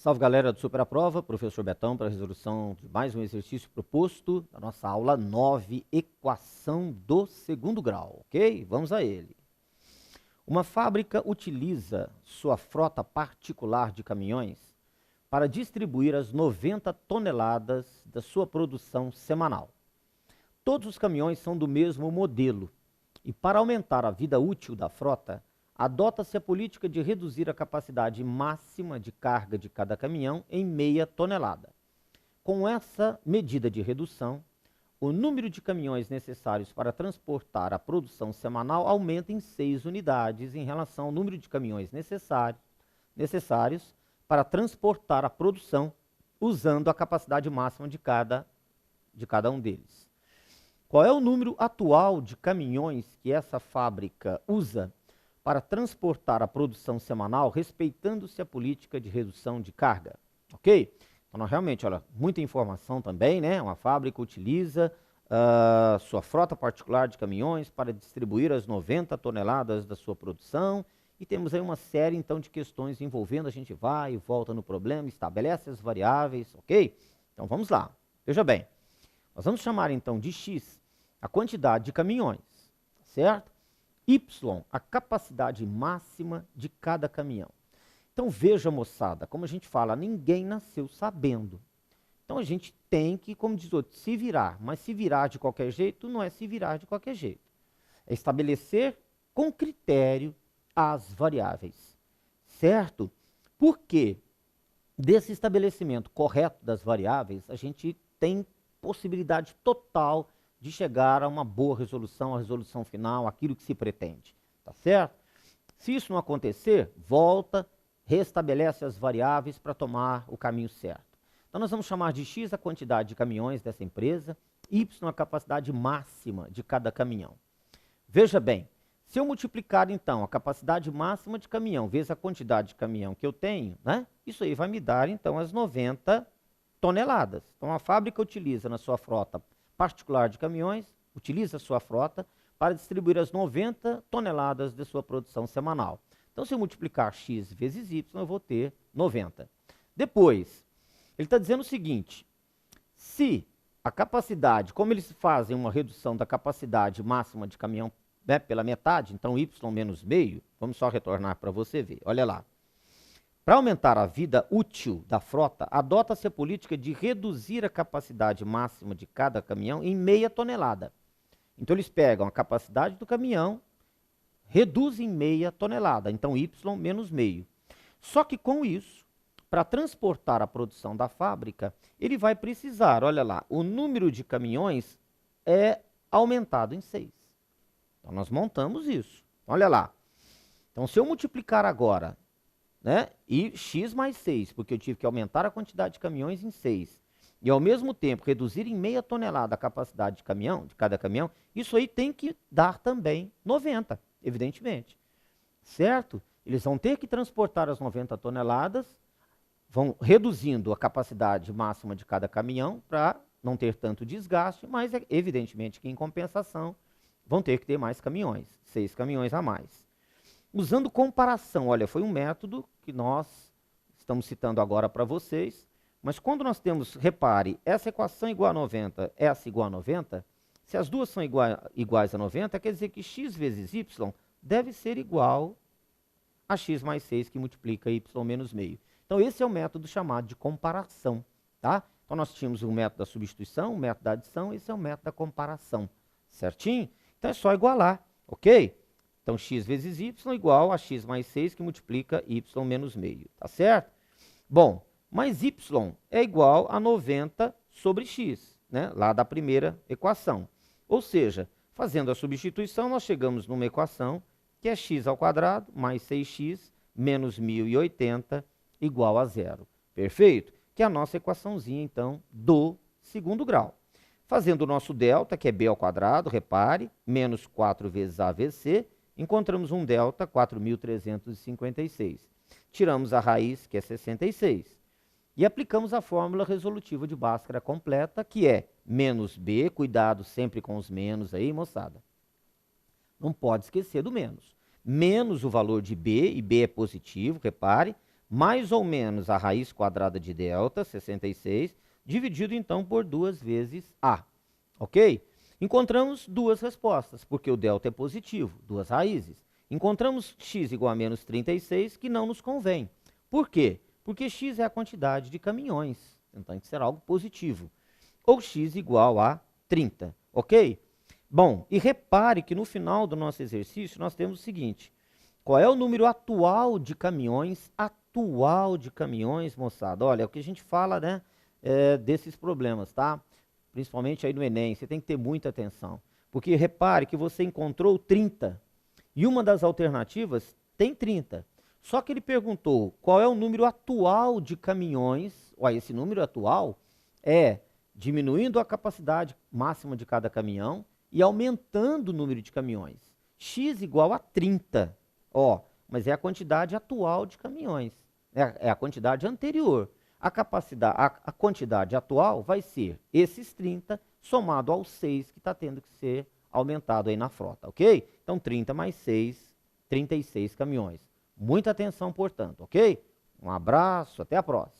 Salve galera do Super Aprova, professor Betão para a resolução de mais um exercício proposto da nossa aula 9, equação do segundo grau, ok? Vamos a ele. Uma fábrica utiliza sua frota particular de caminhões para distribuir as 90 toneladas da sua produção semanal. Todos os caminhões são do mesmo modelo e, para aumentar a vida útil da frota, adota-se a política de reduzir a capacidade máxima de carga de cada caminhão em meia tonelada. Com essa medida de redução, o número de caminhões necessários para transportar a produção semanal aumenta em 6 unidades em relação ao número de caminhões necessários para transportar a produção, usando a capacidade máxima de cada um deles. Qual é o número atual de caminhões que essa fábrica usa para transportar a produção semanal, respeitando-se a política de redução de carga? Ok? Então, realmente, olha, muita informação também, né? Uma fábrica utiliza sua frota particular de caminhões para distribuir as 90 toneladas da sua produção. E temos aí uma série, então, de questões envolvendo, a gente vai e volta no problema, estabelece as variáveis, ok? Então, vamos lá. Veja bem, nós vamos chamar, então, de x a quantidade de caminhões, certo? Y, a capacidade máxima de cada caminhão. Então veja, moçada, como a gente fala, ninguém nasceu sabendo. Então a gente tem que, como diz o outro, se virar. Mas se virar de qualquer jeito não é se virar de qualquer jeito. É estabelecer com critério as variáveis, certo? Porque desse estabelecimento correto das variáveis, a gente tem possibilidade total de chegar a uma boa resolução, a resolução final, aquilo que se pretende, tá certo? Se isso não acontecer, volta, restabelece as variáveis para tomar o caminho certo. Então nós vamos chamar de x a quantidade de caminhões dessa empresa, y a capacidade máxima de cada caminhão. Veja bem, se eu multiplicar então a capacidade máxima de caminhão vezes a quantidade de caminhão que eu tenho, né? Isso aí vai me dar então as 90 toneladas. Então a fábrica utiliza na sua frota particular de caminhões, utiliza a sua frota para distribuir as 90 toneladas de sua produção semanal. Então, se eu multiplicar x vezes y, eu vou ter 90. Depois, ele está dizendo o seguinte, se a capacidade, como eles fazem uma redução da capacidade máxima de caminhão, né, pela metade, então y menos meio, vamos só retornar para você ver, olha lá. Para aumentar a vida útil da frota, adota-se a política de reduzir a capacidade máxima de cada caminhão em meia tonelada. Então, eles pegam a capacidade do caminhão, reduzem meia tonelada, então y menos meio. Só que com isso, para transportar a produção da fábrica, ele vai precisar, olha lá, o número de caminhões é aumentado em 6. Então, nós montamos isso. Olha lá. Então, se eu multiplicar agora, né? E x mais 6, porque eu tive que aumentar a quantidade de caminhões em 6. E ao mesmo tempo reduzir em meia tonelada a capacidade de cada caminhão, isso aí tem que dar também 90, evidentemente. Certo? Eles vão ter que transportar as 90 toneladas, vão reduzindo a capacidade máxima de cada caminhão para não ter tanto desgaste, mas evidentemente que em compensação vão ter que ter mais caminhões, 6 caminhões a mais. Usando comparação, olha, foi um método que nós estamos citando agora para vocês, mas quando nós temos, repare, essa equação igual a 90, essa igual a 90, se as duas são iguais a 90, quer dizer que x vezes y deve ser igual a x mais 6, que multiplica y menos meio. Então esse é o método chamado de comparação, tá? Então nós tínhamos o método da substituição, o método da adição, esse é o método da comparação, certinho? Então é só igualar, ok? Então, x vezes y igual a x mais 6, que multiplica y menos meio, tá certo? Bom, mas y é igual a 90 sobre x, né? Lá da primeira equação. Ou seja, fazendo a substituição, nós chegamos numa equação que é x ao quadrado mais 6x menos 1080 igual a 0. Perfeito? Que é a nossa equaçãozinha, então, do segundo grau. Fazendo o nosso delta, que é b ao quadrado, repare, menos 4 vezes a vezes c, encontramos um delta 4.356. Tiramos a raiz, que é 66. E aplicamos a fórmula resolutiva de Bhaskara completa, que é menos b, cuidado sempre com os menos aí, moçada. Não pode esquecer do menos. Menos o valor de b, e b é positivo, repare, mais ou menos a raiz quadrada de delta, 66, dividido então por 2 vezes A, ok? Encontramos duas respostas, porque o delta é positivo, duas raízes. Encontramos x igual a menos 36, que não nos convém. Por quê? Porque x é a quantidade de caminhões, então tem que ser algo positivo. Ou x igual a 30, ok? Bom, e repare que no final do nosso exercício nós temos o seguinte: qual é o número atual de caminhões? Atual de caminhões, moçada. Olha, é o que a gente fala, né, desses problemas, tá? Principalmente aí no Enem, você tem que ter muita atenção. Porque repare que você encontrou 30 e uma das alternativas tem 30. Só que ele perguntou qual é o número atual de caminhões. Olha, esse número atual é diminuindo a capacidade máxima de cada caminhão e aumentando o número de caminhões. X igual a 30. Ó, mas é a quantidade atual de caminhões. É a quantidade anterior. A quantidade atual vai ser esses 30 somado aos 6 que está tendo que ser aumentado aí na frota, ok? Então 30 mais 6, 36 caminhões. Muita atenção, portanto, ok? Um abraço, até a próxima.